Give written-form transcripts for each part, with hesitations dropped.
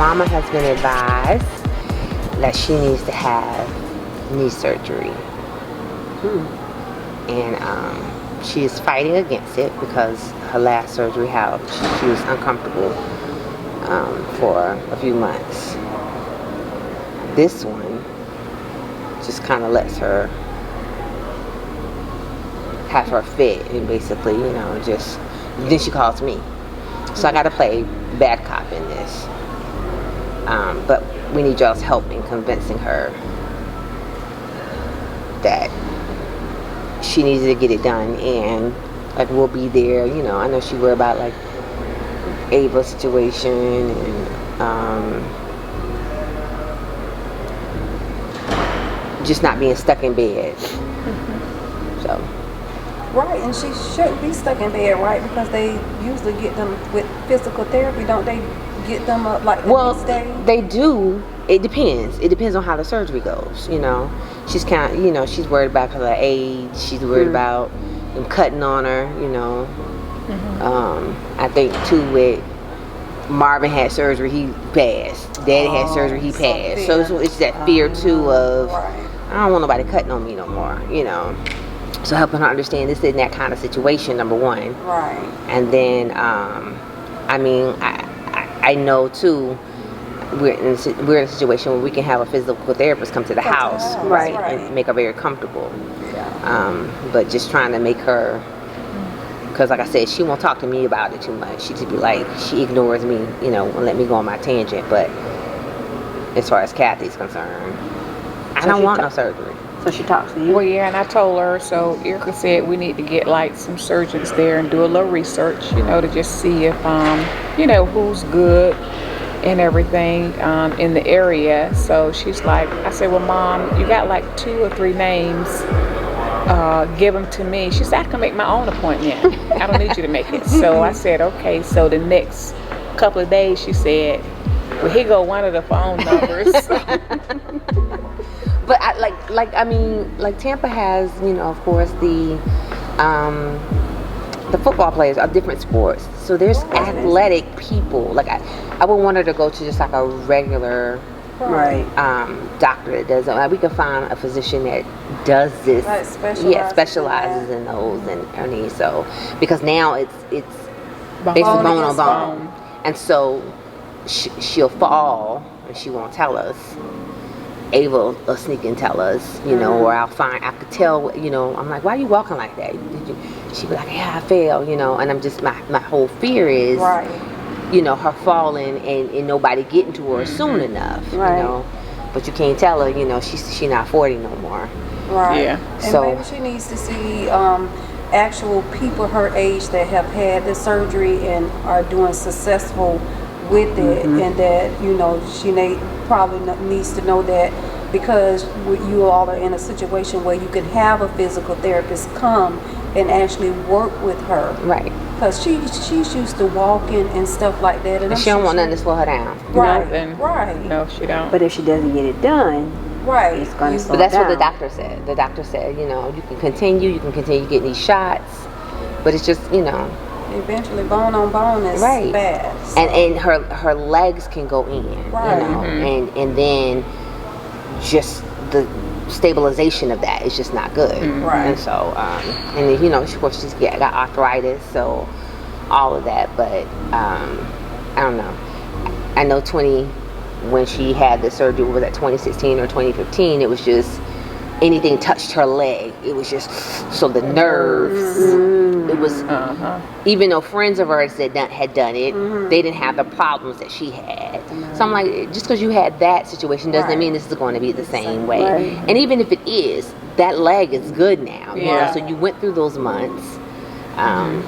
Mama has been advised that she needs to have knee surgery. And she is fighting against it because her last surgery, how she was uncomfortable for a few months. This one just kind of lets her have her fit, and basically, you know, just then she calls me. So I got to play bad cop in this. But we need y'all's help in convincing her that she needs to get it done, and like we'll be there. You know, I know she worried about like Ava's situation and just not being stuck in bed. So. Right, and she shouldn't be stuck in bed, right? Because they usually get them with physical therapy, don't they? Get them up like the next day? They do. It depends. It depends on how the surgery goes. You know, she's kind of, you know, she's worried about her age. She's worried about them cutting on her. You know, I think too with Marvin had surgery, he passed. Daddy had surgery, he passed. So it's that fear too of I don't want nobody cutting on me no more. You know. So helping her understand this isn't that kind of situation, number one. Right. And then, I mean, I know too, we're in a situation where we can have a physical therapist come to the house, right, and make her very comfortable. Yeah. But just trying to make her, because like I said, she won't talk to me about it too much. She just be like, she ignores me, you know, and let me go on my tangent. But as far as Kathy's concerned, I don't want no surgery. So she talks to you? Well, yeah, and I told her, so Earica said we need to get like some surgeons there and do a little research, you know, to just see if, you know, who's good and everything in the area. So she's like, I said, well, Mom, you got like 2 or 3 names. Give them to me. She said, I can make my own appointment. I don't need you to make it. So I said, okay. So the next couple of days, she said, well, here go one of the phone numbers. But I mean, Tampa has, you know, of course, the football players are different sports. So there's athletic people. Like I would want her to go to just like a regular doctor that does it. Like we could find a physician that does this. Specializes in those and these. So because now it's basically bone on bone, and so she'll fall and she won't tell us. Ava will sneak and tell us, you know, or I could tell, you know, I'm like, why are you walking like that? She'd be like, yeah, I fell, you know, and I'm just, my whole fear is, you know, her falling and nobody getting to her soon enough, you know, but you can't tell her, you know, she's not 40 no more. Right. Yeah. And so maybe she needs to see actual people her age that have had the surgery and are doing successful with it, and that, you know, she probably needs to know that because you all are in a situation where you can have a physical therapist come and actually work with her. Right. Because she's used to walking and stuff like that. And she don't want nothing to slow her down. Right. No, she don't. But if she doesn't get it done, it's going to slow her down. But that's what the doctor said. The doctor said, you know, you can continue getting these shots, but it's just, you know, eventually bone on bone is bad. So. And her legs can go in, you know, and then just the stabilization of that is just not good. Right. And so, and then, you know, of course she's got arthritis, so all of that, but I don't know. I know when she had the surgery, was that 2016 or 2015, it was just anything touched her leg, it was just so the nerves. It was even though friends of hers had done it, they didn't have the problems that she had. So I'm like, just because you had that situation doesn't mean this is going to be the same way. And even if it is, that leg is good now. You know? So you went through those months.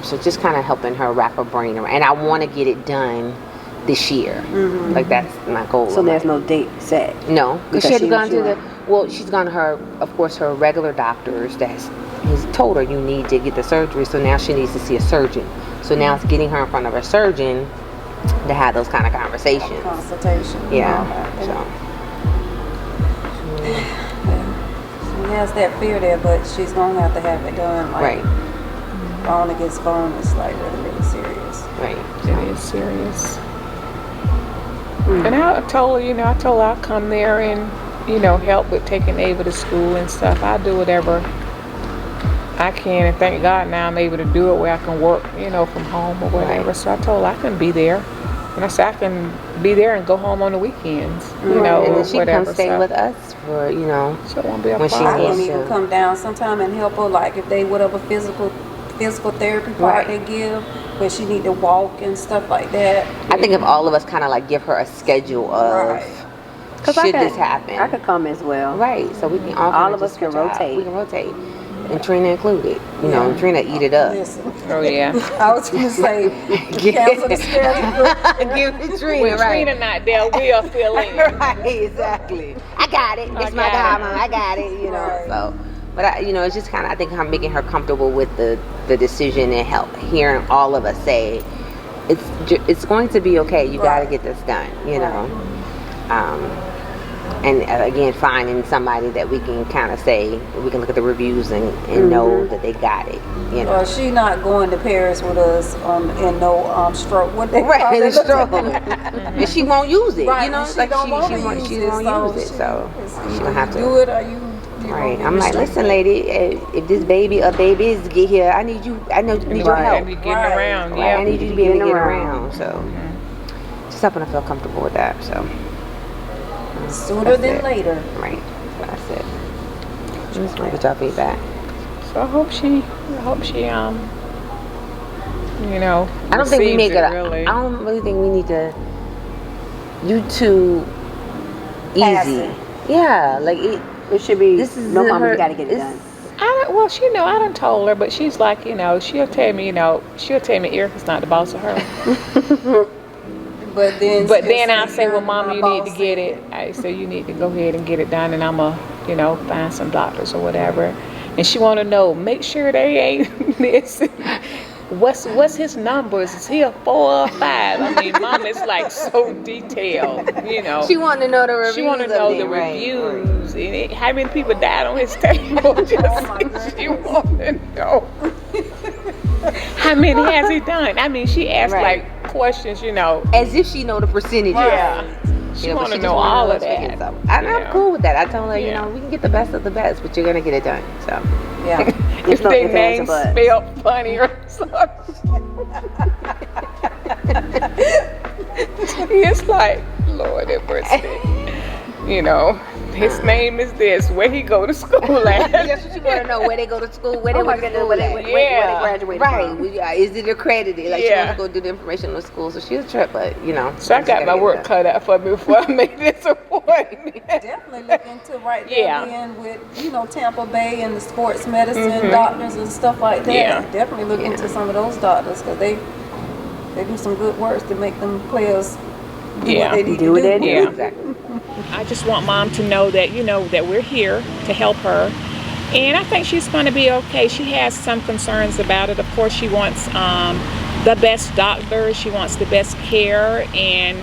So just kind of helping her wrap her brain around. And I want to get it done this year. Like that's my goal. So there's no date set? No, because she had gone to she's gone to her regular doctors he's told her you need to get the surgery, so now she needs to see a surgeon. So now it's getting her in front of a surgeon to have those kind of conversations. Consultation. Yeah. So. She has that fear there, but she's going to have it done. Like, bone against bone is like really, really serious. Right. It is serious. And I told her, I'll come there and, help with taking Ava to school and stuff. I'll do whatever I can, and thank God now I'm able to do it where I can work, from home or whatever. Right. So I told her I can be there. And I said I can be there and go home on the weekends, and then she can stay with us for, So it won't be a problem. I can even come down sometime and help her, like if they whatever physical therapy part they give, where she need to walk and stuff like that. I think if all of us kind of like give her a schedule of should this happen, I could come as well. Right. So we can all of us can rotate. We can rotate. And Trina included. Trina eat it up. Listen. Oh, yeah. I was going to say, cancel the schedule. Give it Trina, when Trina not there, we'll fill in. Right, exactly. I got it. It's my dime. I got it, Right. So, but, it's just kind of, I think I'm making her comfortable with the decision and hearing all of us say, it's going to be okay. You got to get this done, know. And again, finding somebody that we can kind of say, we can look at the reviews and know that they got it. She not going to Paris with us in no stroke. What they call it? Stroke. And she won't use it. Right. She won't use it. So she don't have to do it. Or you right. I'm like, listen, lady, if this baby or babies get here, I need your help. I need getting around. Right. I need you to be able to get around. So just helping her feel comfortable with that. So. Sooner than later. Right. That's it. Just want to get y'all feedback. So I hope she I don't think we make it. Really. I don't really think we need to. You too easy. Yeah, like it should be. This is no, mama, you gotta get it done. I done told her, but she's like, she'll tell me, Earica's not the boss of her. But then I'll say, well, Mama, you need to get it. I say, you need to go ahead and get it done, and I'm going to, find some doctors or whatever. And she want to know, make sure they ain't this. What's his numbers? Is he a 4 or 5? I mean, Mom is like so detailed, She want to know the reviews. She want to know the reviews and how many people died on his table. She want to know. How many has he done? I mean, she asked like questions, as if she know the percentages. Yeah. She want to know all of that. And I'm cool with that. I told her, we can get the best of the best, but you're gonna get it done. So yeah. If their name's spelled funny or something. It's like, Lord have mercy. His name is this. Where he go to school at? That's what you want to know. Where they go to school. Where they went to school. Where they graduated from. Is it accredited? Like she wants to go do the information on the school. So she's a trip, but So I got my work cut out for me before I make this appointment. Definitely look into in with Tampa Bay and the sports medicine doctors and stuff like that. Yeah. Definitely look into some of those doctors because they do some good work to make them players do what they need to do. Yeah. Exactly. I just want Mom to know that, that we're here to help her. And I think she's going to be okay. She has some concerns about it. Of course, she wants the best doctor. She wants the best care. And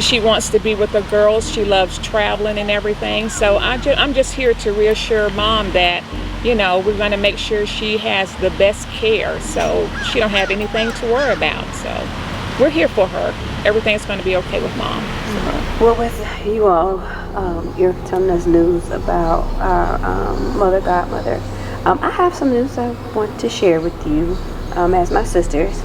she wants to be with the girls. She loves traveling and everything. So I'm just here to reassure Mom that, we're going to make sure she has the best care. So she don't have anything to worry about. So we're here for her. Everything's going to be okay with Mom. What was you all, you're telling us news about our godmother. I have some news I want to share with you as my sisters.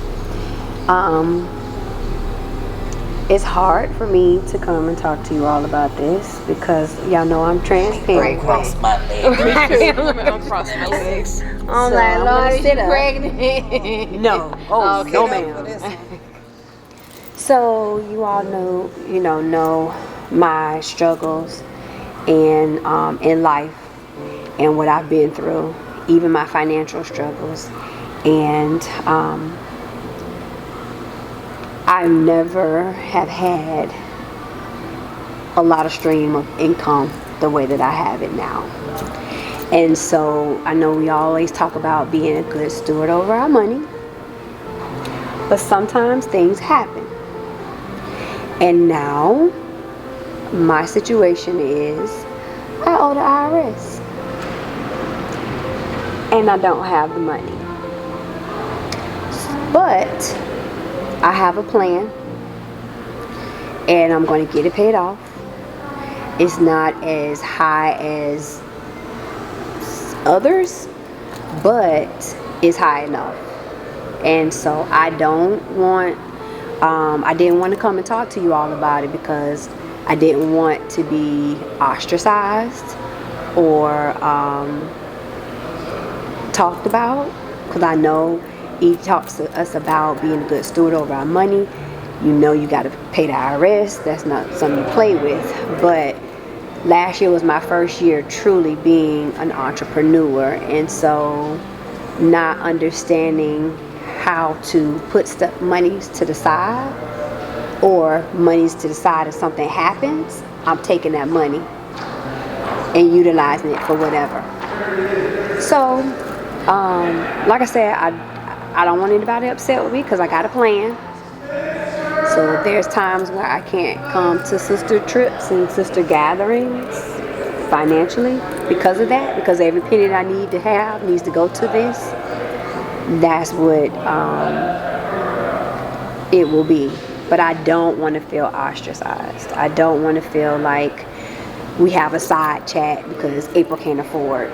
It's hard for me to come and talk to you all about this because y'all know I'm transparent. Cross my legs. I'll cross my legs. I'm like, Lord, you pregnant? No. Oh, okay. No, ma'am. So you all know my struggles and in life and what I've been through, even my financial struggles, and I never have had a lot of stream of income the way that I have it now. And so I know we always talk about being a good steward over our money, but sometimes things happen. And now my situation is I owe the IRS and I don't have the money. But I have a plan, and I'm going to get it paid off. It's not as high as others, but it's high enough. And so I don't want, I didn't want to come and talk to you all about it because I didn't want to be ostracized or talked about, because I know he talks to us about being a good steward over our money. You know you got to pay the IRS. That's not something you play with. But last year was my first year truly being an entrepreneur, and so not understanding how to put monies to the side, or monies to the side if something happens, I'm taking that money and utilizing it for whatever. So, like I said, I don't want anybody upset with me because I got a plan. So if there's times where I can't come to sister trips and sister gatherings financially because of that, because every penny that I need to have needs to go to this, that's what it will be. But I don't want to feel ostracized. I don't want to feel like we have a side chat because April can't afford.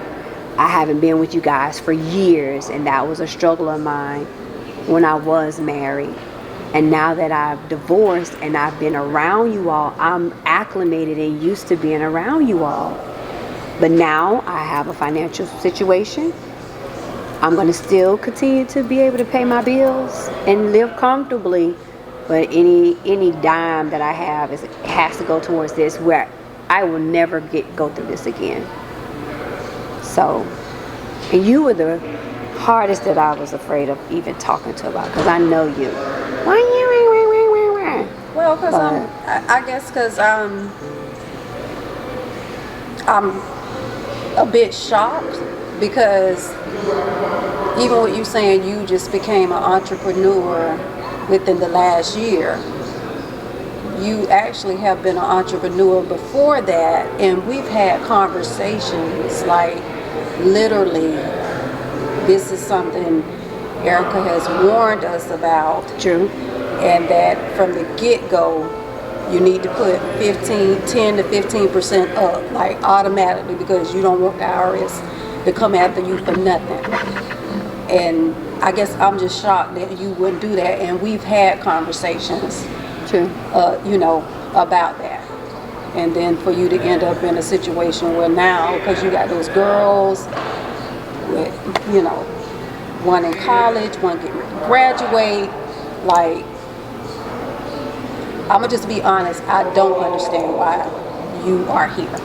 I haven't been with you guys for years, and that was a struggle of mine when I was married. And now that I've divorced and I've been around you all, I'm acclimated and used to being around you all. But now I have a financial situation. I'm going to still continue to be able to pay my bills and live comfortably. But any dime that I have has to go towards this, where I will never go through this again. So, and you were the hardest that I was afraid of even talking to about, because I know you. Well, because I guess because I'm a bit shocked, because even with you saying you just became an entrepreneur within the last year, you actually have been an entrepreneur before that, and we've had conversations like literally this is something Earica has warned us about. True. And that from the get-go, you need to put 10 to 15% up, like automatically, because you don't want the IRS to come after you for nothing. And I guess I'm just shocked that you wouldn't do that. And we've had conversations, True. About that. And then for you to end up in a situation where now, because you got those girls with, one in college, one getting ready to graduate, like, I'm gonna just be honest, I don't understand why you are here.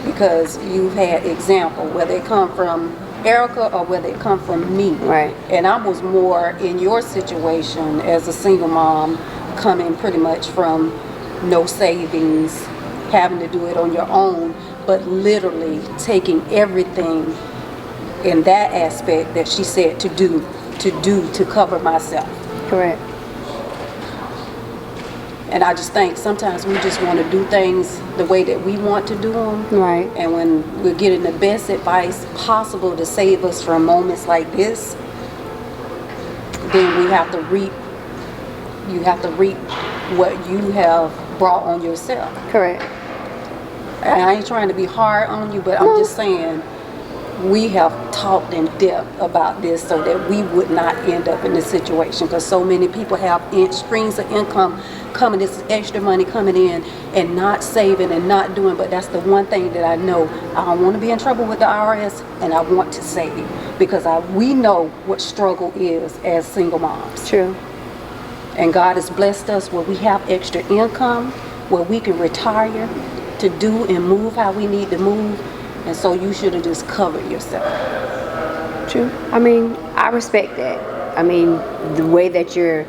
Because you've had example, whether it come from Earica or whether it come from me. Right. And I was more in your situation as a single mom, coming pretty much from no savings, having to do it on your own, but literally taking everything in that aspect that she said to cover myself. Correct. And I just think sometimes we just want to do things the way that we want to do them. Right. And when we're getting the best advice possible to save us from moments like this, then you have to reap what you have brought on yourself. Correct. And I ain't trying to be hard on you, but I'm just saying we have talked in depth about this so that we would not end up in this situation, because so many people have streams of income coming, this extra money coming in and not saving and not doing. But that's the one thing that I know. I don't want to be in trouble with the IRS, and I want to save, because we know what struggle is as single moms. True. And God has blessed us where we have extra income, where we can retire to do and move how we need to move. And so you should have just covered yourself. True. I mean, I respect that. I mean, the way that you're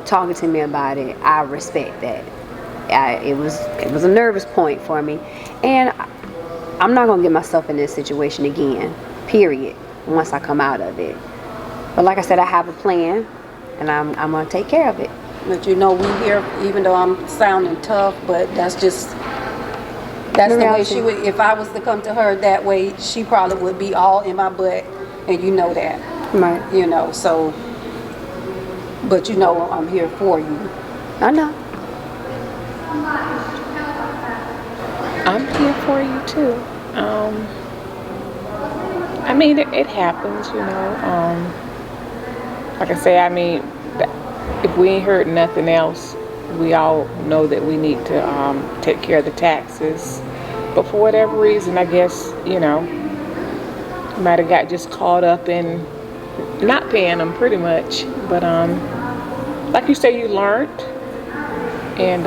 talking to me about it, I respect that. It was a nervous point for me, and I'm not gonna get myself in this situation again. Period. Once I come out of it. But like I said, I have a plan, and I'm gonna take care of it. But we here, even though I'm sounding tough, but that's the way she would. If I was to come to her that way, she probably would be all in my butt, and you know that. Right. So. But I'm here for you. I know. I'm here for you too. I mean, it happens, like I say, I mean, if we ain't heard nothing else, we all know that we need to take care of the taxes. But for whatever reason, I guess, might have got just caught up in not paying them pretty much. But like you say, you learned, and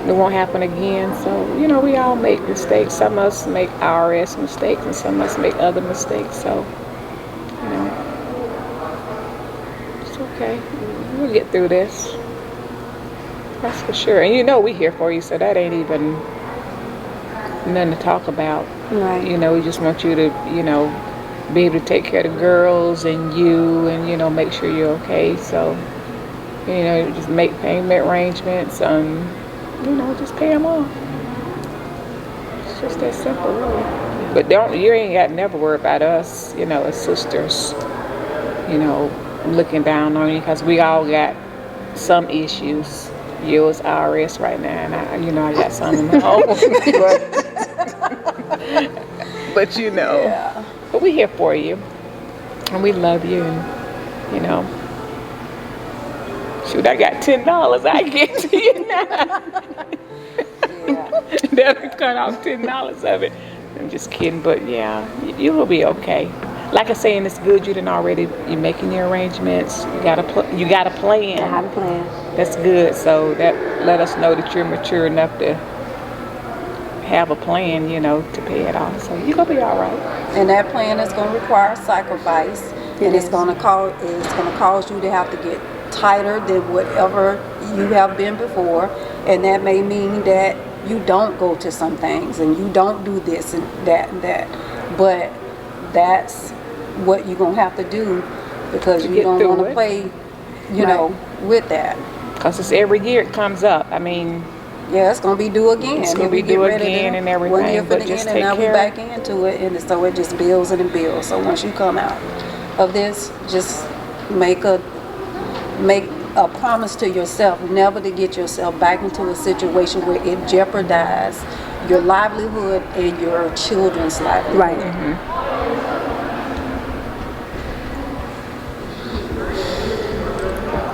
it won't happen again. So, we all make mistakes. Some of us make IRS mistakes, and some of us make other mistakes. So, it's okay. We'll get through this. That's for sure. And we here for you, so that ain't even nothing to talk about. Right. We just want you to, be able to take care of the girls and you, and make sure you're okay. So, just make payment arrangements, just pay them off. It's just that simple, really. But you ain't got to never worry about us, as sisters, looking down on you, because we all got some issues. Yours IRS right now, and I got some in the home. but Yeah. But we here for you, and we love you, and shoot, I got $10 I get to you now. That'll cut off $10 of it. I'm just kidding, but yeah, you will be okay. Like I say, and it's good you're making your arrangements. You got a plan. I have a plan. That's good. So that let us know that you're mature enough to have a plan, to pay it off. So you're gonna be all right. And that plan is going to require sacrifice, and it's going to cause you to have to get tighter than whatever you have been before, and that may mean that you don't go to some things and you don't do this and that, but that's what you're going to have to do, because you don't want to play, with that. Because it's every year it comes up. I mean, yeah, it's going to be due again. It's going to be due again and everything. 1 year for but the just end, take and now care. we're back into it, and so it just builds and it builds. So once you come out of this, just make a promise to yourself never to get yourself back into a situation where it jeopardizes your livelihood and your children's livelihood. Right. Mm-hmm.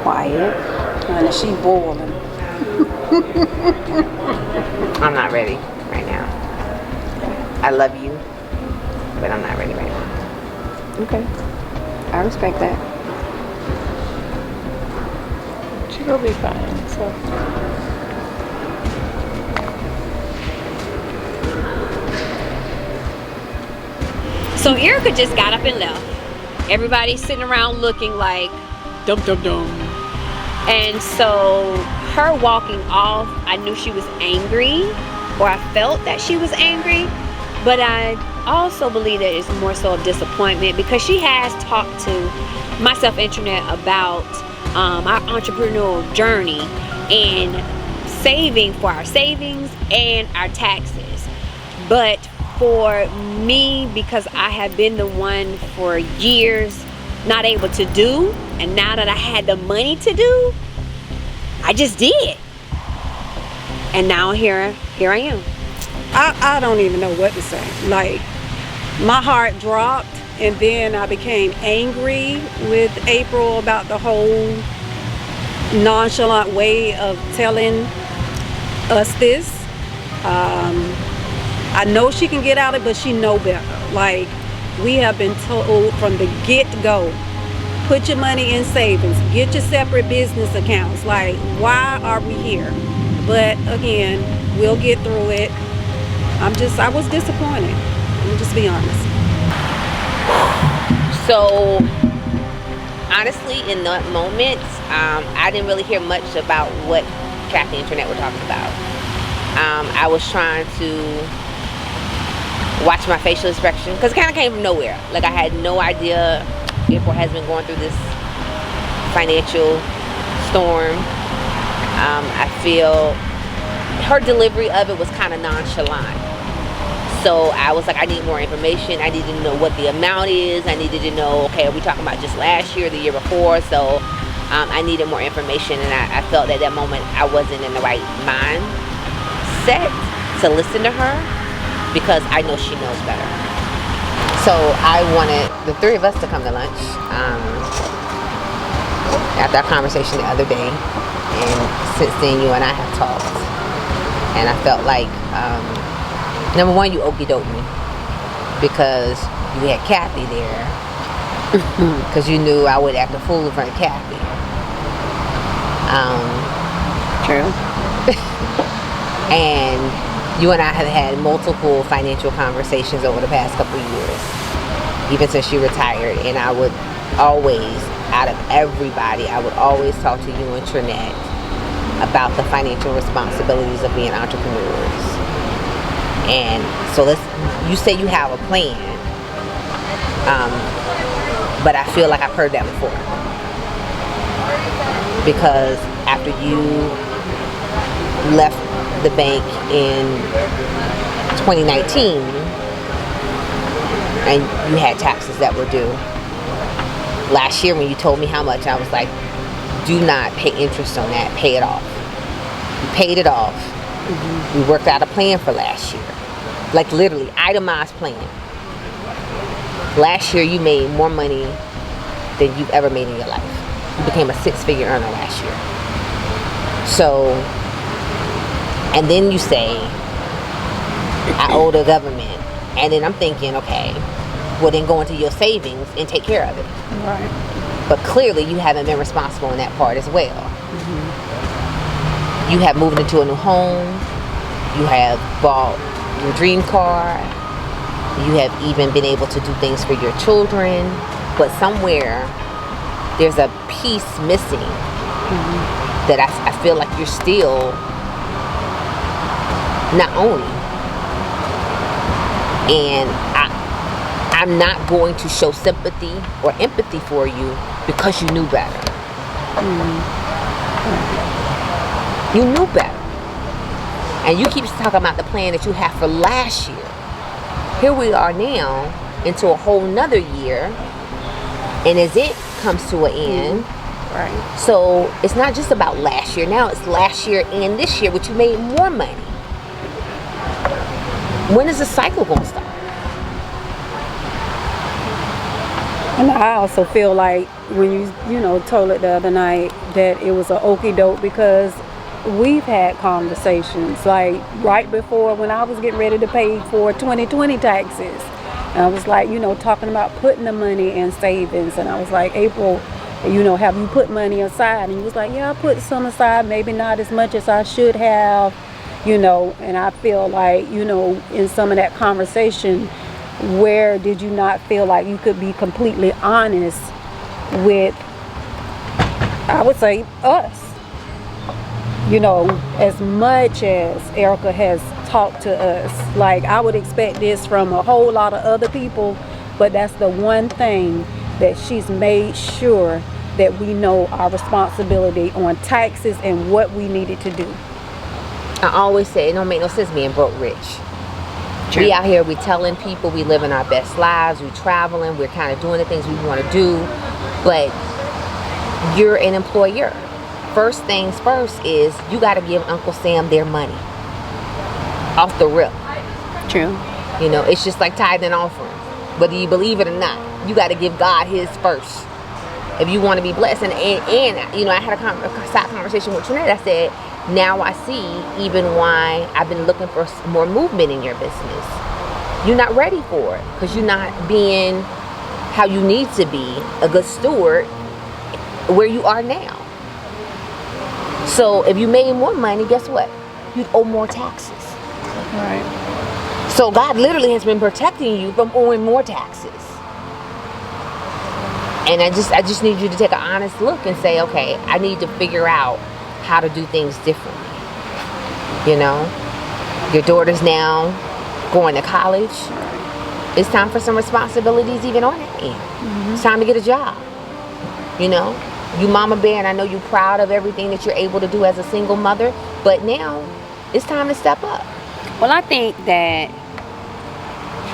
Quiet. And she boiling. I'm not ready right now. I love you, but I'm not ready right now. Okay. I respect that. She'll be fine. So. So Earica just got up and left. Everybody's sitting around looking like dum dum dum. And so her walking off, I knew she was angry, or I felt that she was angry, but I also believe that it's more so of disappointment, because she has talked to myself and Trinnett about our entrepreneurial journey and saving for our savings and our taxes. But for me, because I have been the one for years not able to do, and now that I had the money to do, I just did. And now here I am. I don't even know what to say. Like, my heart dropped, and then I became angry with April about the whole nonchalant way of telling us this. I know she can get out of it, but she know better. Like, we have been told from the get-go, put your money in savings, get your separate business accounts. Like, why are we here? But again, we'll get through it. I was disappointed. Let me just be honest. So, honestly, in that moment, I didn't really hear much about what Kathy and Trinnett were talking about. I was trying to watch my facial expression, because it kind of came from nowhere. Like, I had no idea April has been going through this financial storm. I feel her delivery of it was kind of nonchalant. So I was like, I need more information. I needed to know what the amount is. I needed to know, okay, are we talking about just last year, the year before? So I needed more information, and I felt at that moment I wasn't in the right mind set to listen to her because I know she knows better. So I wanted the three of us to come to lunch after our conversation the other day, and since then you and I have talked, and I felt like number one, you okie doke me because you had Kathy there because you knew I would act a fool in front of Kathy. True. And you and I have had multiple financial conversations over the past couple of years, even since you retired. And I would always, out of everybody, I would always talk to you and Trinnett about the financial responsibilities of being entrepreneurs. And so you say you have a plan, but I feel like I've heard that before. Because after you left the bank in 2019 and you had taxes that were due, last year when you told me how much, I was like, do not pay interest on that, pay it off. You paid it off. We worked out a plan for last year, like literally itemized plan. Last year you made more money than you've ever made in your life. You became a 6-figure earner last year. So, and then you say, I owe the government. And then I'm thinking, okay, well then go into your savings and take care of it. Right. But clearly you haven't been responsible in that part as well. You have moved into a new home. You have bought your dream car. You have even been able to do things for your children. But somewhere there's a piece missing that I feel like you're still not owning. And I'm not going to show sympathy or empathy for you because you knew better. You knew better. And you keep talking about the plan that you had for last year. Here we are now into a whole nother year, and as it comes to an end, Right. so it's not just about last year. Now it's last year and this year, which you made more money. When is the cycle going to start? And I also feel like when you told it the other night that it was an okie doke because we've had conversations like right before when I was getting ready to pay for 2020 taxes. And I was like, talking about putting the money in savings. And I was like, April, have you put money aside? And he was like, yeah, I put some aside, maybe not as much as I should have, and I feel like, in some of that conversation, where did you not feel like you could be completely honest with, I would say, us? As much as Earica has talked to us, like I would expect this from a whole lot of other people, but that's the one thing that she's made sure that we know our responsibility on taxes and what we needed to do. I always say it don't make no sense being broke rich. True. We out here, we telling people we living our best lives, we traveling, we're kind of doing the things we want to do, but you're an employer. First things first is you got to give Uncle Sam their money off the rip. True. It's just like tithing and offering. Whether you believe it or not, you got to give God his first if you want to be blessed. And I had a side conversation with Trinnett. I said, now I see even why I've been looking for more movement in your business. You're not ready for it because you're not being how you need to be, a good steward where you are now. So if you made more money, guess what? You'd owe more taxes. Right. So God literally has been protecting you from owing more taxes. And I just need you to take an honest look and say, okay, I need to figure out how to do things differently. Your daughter's now going to college. It's time for some responsibilities even on that end. It's time to get a job. You mama bear, and I know you're proud of everything that you're able to do as a single mother, but now it's time to step up. Well, I think that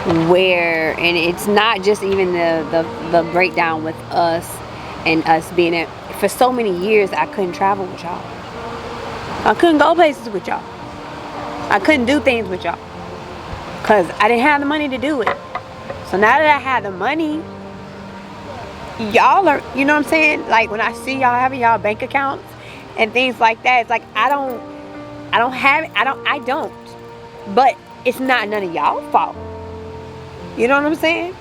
and it's not just even the breakdown with us and us being for so many years I couldn't travel with y'all. I couldn't go places with y'all. I couldn't do things with y'all because I didn't have the money to do it. So now that I have the money, y'all are, you know what I'm saying? Like when I see y'all having y'all bank accounts and things like that, it's like I don't have it. I don't. But it's not none of y'all fault. You know what I'm saying?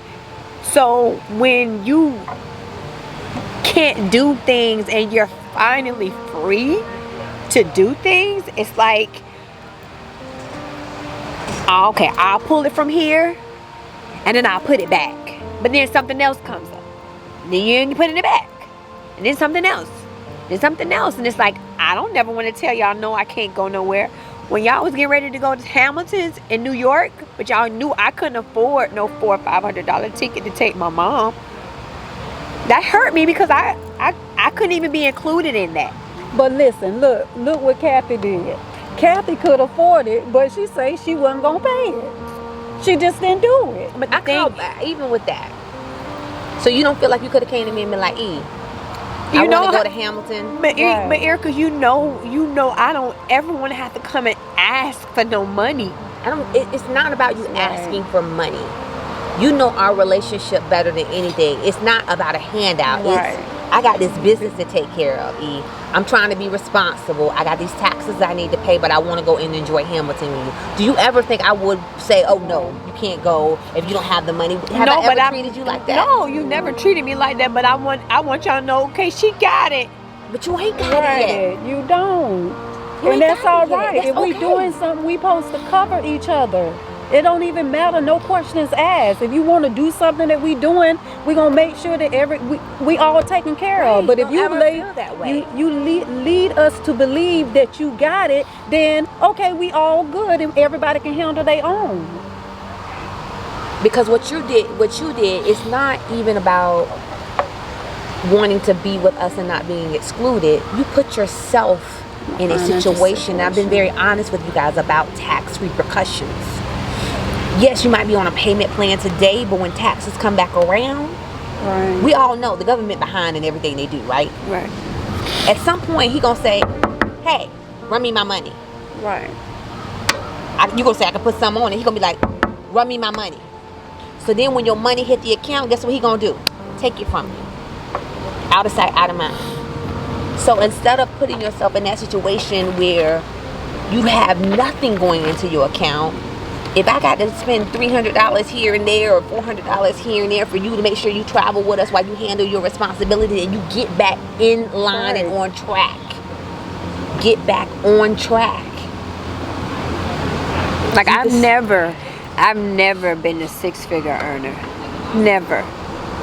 So when you can't do things and you're finally free to do things, it's like, okay, I'll pull it from here and then I'll put it back. But then something else comes up. Then you put it back. And then something else. Then something else. And it's like, I don't never want to tell y'all, no, I can't go nowhere. When y'all was getting ready to go to Hamilton's in New York, but y'all knew I couldn't afford no $400 or $500 ticket to take my mom. That hurt me because I couldn't even be included in that. But listen, look what Kathy did. Kathy could afford it, but she said she wasn't gonna pay it. She just didn't do it. But even with that, so you don't feel like you could have came to me and been like, I want to go to Hamilton. But Earica, you know, I don't ever want to have to come and ask for no money. It's not about you asking for money. You know our relationship better than anything. It's not about a handout. Right. I got this business to take care of, E. I'm trying to be responsible. I got these taxes I need to pay, but I want to go and enjoy Hamilton with you. Do you ever think I would say, oh no, you can't go if you don't have the money? Have I ever treated you like that? No, you never treated me like that, but I want y'all to know, okay, she got it. But you ain't got it yet. You don't. You And that's all got it yet. right. That's If we okay. doing something, we supposed to cover each other. It don't even matter. No questions asked. If you want to do something that we doing, we gonna make sure that we all taken care of. But if you lead us to believe that you got it, then okay, we all good and everybody can handle their own. Because what you did is not even about wanting to be with us and not being excluded. You put yourself in a situation. I've been very honest with you guys about tax repercussions. Yes, you might be on a payment plan today, but when taxes come back around, we all know the government behind in everything they do, right? Right. At some point, he gonna say, hey, run me my money. Right. You gonna say, I can put some on it. He gonna be like, run me my money. So then when your money hit the account, guess what he gonna do? Take it from you. Out of sight, out of mind. So instead of putting yourself in that situation where you have nothing going into your account, if I got to spend $300 here and there or $400 here and there for you to make sure you travel with us while you handle your responsibility and you get back in line and on track. Get back on track. Like I've never been a six-figure earner. Never.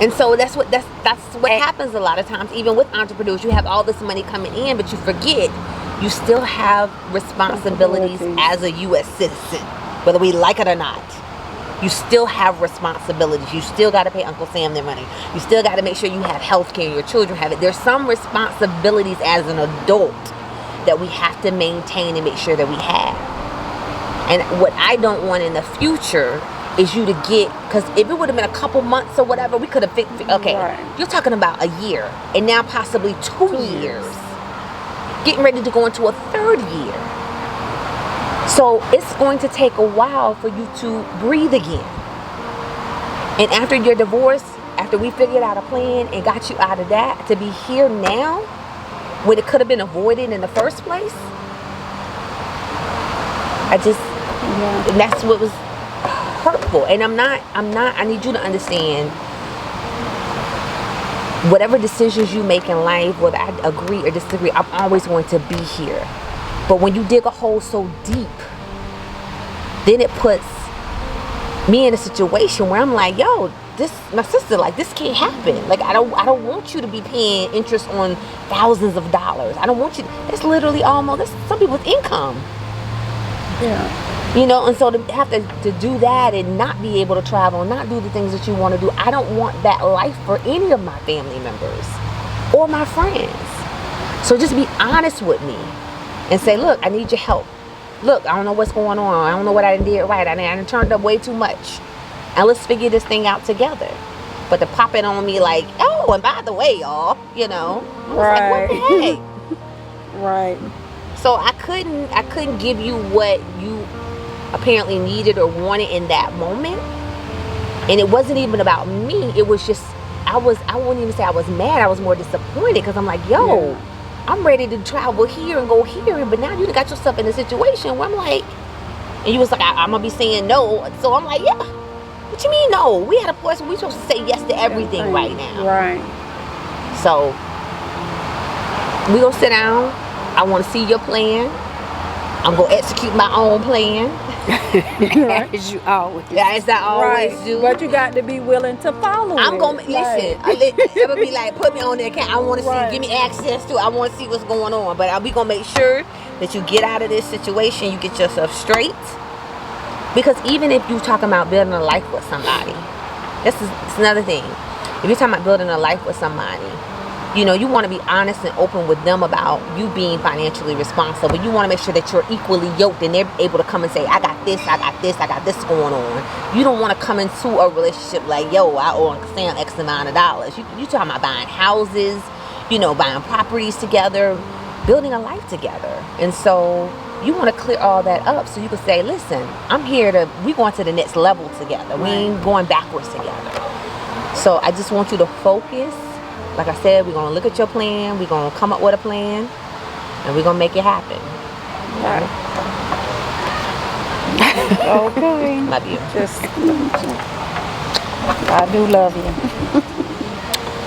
And so that's what happens a lot of times. Even with entrepreneurs, you have all this money coming in, but you forget you still have responsibilities as a U.S. citizen. Whether we like it or not, you still have responsibilities. You still got to pay Uncle Sam their money. You still got to make sure you have health care, your children have it. There's some responsibilities as an adult that we have to maintain and make sure that we have. And what I don't want in the future is you to get, because if it would have been a couple months or whatever, we could have fixed, okay, you're talking about a year and now possibly 2 years. Getting ready to go into a third year. So it's going to take a while for you to breathe again. And after your divorce, after we figured out a plan and got you out of that, to be here now, when it could have been avoided in the first place, and that's what was hurtful. And I need you to understand, whatever decisions you make in life, whether I agree or disagree, I'm always going to be here. But when you dig a hole so deep, then it puts me in a situation where I'm like, yo, my sister, like, this can't happen. Like, I don't want you to be paying interest on thousands of dollars. I don't want you to, it's literally that's some people's income. Yeah. You know, and so to have to do that and not be able to travel and not do the things that you want to do, I don't want that life for any of my family members or my friends. So just be honest with me and say, look, I need your help. Look, I don't know what's going on. I don't know what I did right. I done turned up way too much. And let's figure this thing out together. But to pop it on me like, oh, and by the way, y'all, you know. Right. Like, what the heck? Right. So I couldn't give you what you apparently needed or wanted in that moment. And it wasn't even about me. It was just, I wouldn't even say I was mad. I was more disappointed because I'm like, yo, I'm ready to travel here and go here. But now you got yourself in a situation where I'm like, and you was like, I'm going to be saying no. So I'm like, yeah. What you mean no? We had a point where we supposed to say yes to everything right now. Right. So we gonna sit down. I want to see your plan. I'm gonna execute my own plan. As you always. As I always do. But you got to be willing to follow. I'm gonna listen. It would be like, put me on the account. I want to see, give me access to. I want to see what's going on. But we gonna make sure that you get out of this situation. You get yourself straight. Because even if you're talking about building a life with somebody, it's another thing. If you're talking about building a life with somebody, you know, you want to be honest and open with them about you being financially responsible. You want to make sure that you're equally yoked and they're able to come and say, I got this, I got this, I got this going on. You don't want to come into a relationship like, yo, I owe Sam X amount of dollars. You talking about buying houses, you know, buying properties together, building a life together. And so you want to clear all that up so you can say, listen, we going to the next level together. We ain't going backwards together. So I just want you to focus. Like I said, we're going to look at your plan. We're going to come up with a plan. And we're going to make it happen. Okay. Love you. I do love you.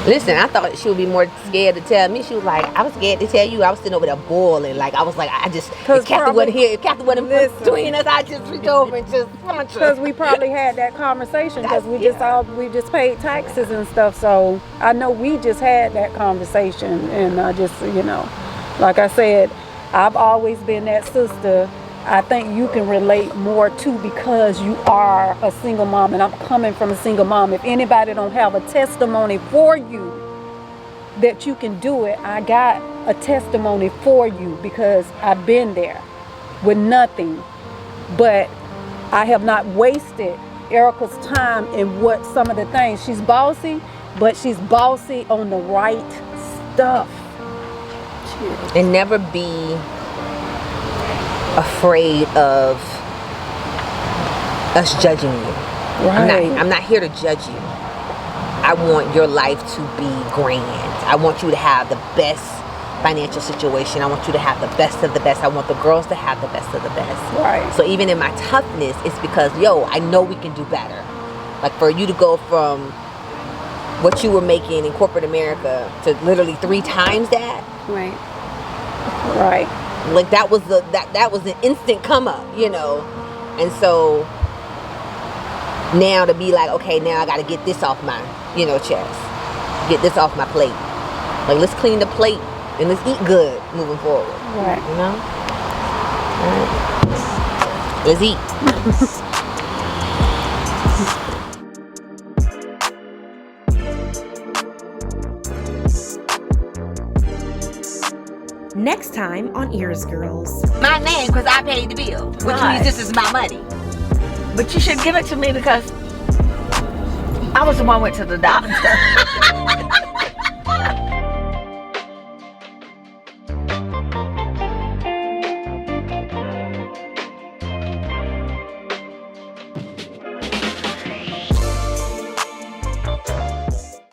Listen, I thought she would be more scared to tell me. She was like, I was scared to tell you. I was sitting over there boiling. Like, I was like, if Kathy wasn't here, if Kathy wasn't between us, I just reach over and just punch her. Because we probably had that conversation because we just paid taxes and stuff. So I know we just had that conversation. And I just, you know, like I said, I've always been that sister. I think you can relate more to because you are a single mom and I'm coming from a single mom. If anybody don't have a testimony for you that you can do it, I got a testimony for you because I've been there with nothing. But I have not wasted Earica's time in what some of the things. She's bossy, but she's bossy on the right stuff. And never be afraid of us judging you. Right. I'm not here to judge you. I want your life to be grand. I want you to have the best financial situation. I want you to have the best of the best. I want the girls to have the best of the best. Right. So even in my toughness, it's because, I know we can do better. Like for you to go from what you were making in corporate America to literally 3 times that. Right. Right. Like that was an instant come up, and so now to be like, okay, now I got to get this off my chest, get this off my plate. Like let's clean the plate and let's eat good moving forward. Right. All right. Let's eat. Next time on Ears Girls. My name, because I paid the bill, which means this is my money. But you should give it to me because I was the one who went to the doctor.